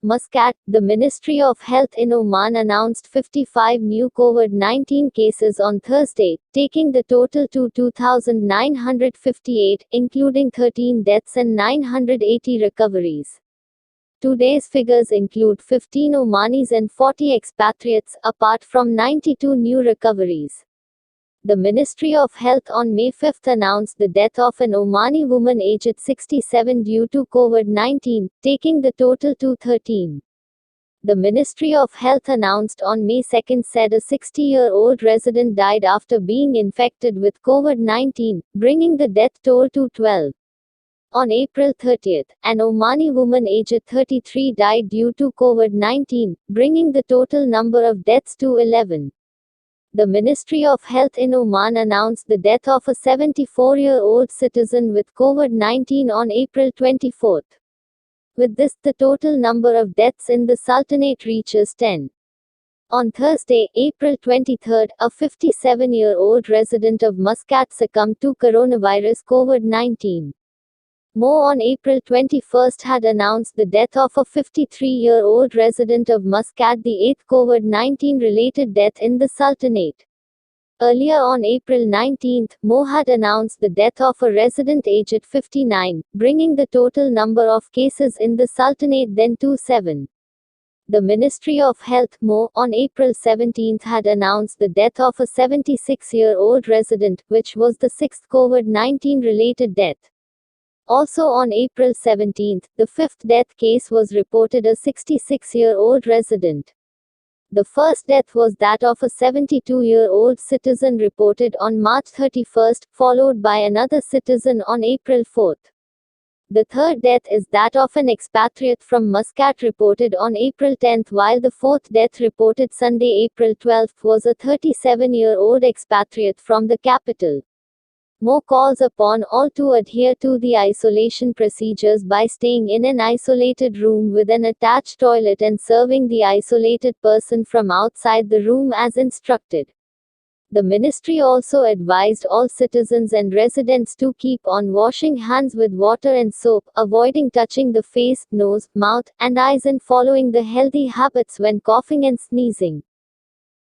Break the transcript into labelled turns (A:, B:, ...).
A: Muscat, the Ministry of Health in Oman announced 55 new COVID-19 cases on Thursday, taking the total to 2,958, including 13 deaths and 980 recoveries. Today's figures include 15 Omanis and 40 expatriates, apart from 92 new recoveries. The Ministry of Health on May 5 announced the death of an Omani woman aged 67 due to COVID-19, taking the total to 13. The Ministry of Health announced on May 2 said a 60-year-old resident died after being infected with COVID-19, bringing the death toll to 12. On April 30, an Omani woman aged 33 died due to COVID-19, bringing the total number of deaths to 11. The Ministry of Health in Oman announced the death of a 74-year-old citizen with COVID-19 on April 24. With this, the total number of deaths in the Sultanate reaches 10. On Thursday, April 23, a 57-year-old resident of Muscat succumbed to coronavirus COVID-19. Mo on April 21 had announced the death of a 53-year-old resident of Muscat, the eighth COVID-19 related death in the Sultanate. Earlier on April 19, Mo had announced the death of a resident aged 59, bringing the total number of cases in the Sultanate then to 7. The Ministry of Health, Mo, on April 17 had announced the death of a 76-year-old resident, which was the sixth COVID-19 related death. Also on April 17, the fifth death case was reported a 66-year-old resident. The first death was that of a 72-year-old citizen reported on March 31, followed by another citizen on April 4. The third death is that of an expatriate from Muscat reported on April 10, while the fourth death reported Sunday, April 12, was a 37-year-old expatriate from the capital. Mo calls upon all to adhere to the isolation procedures by staying in an isolated room with an attached toilet and serving the isolated person from outside the room as instructed. The ministry also advised all citizens and residents to keep on washing hands with water and soap, avoiding touching the face, nose, mouth, and eyes, and following the healthy habits when coughing and sneezing.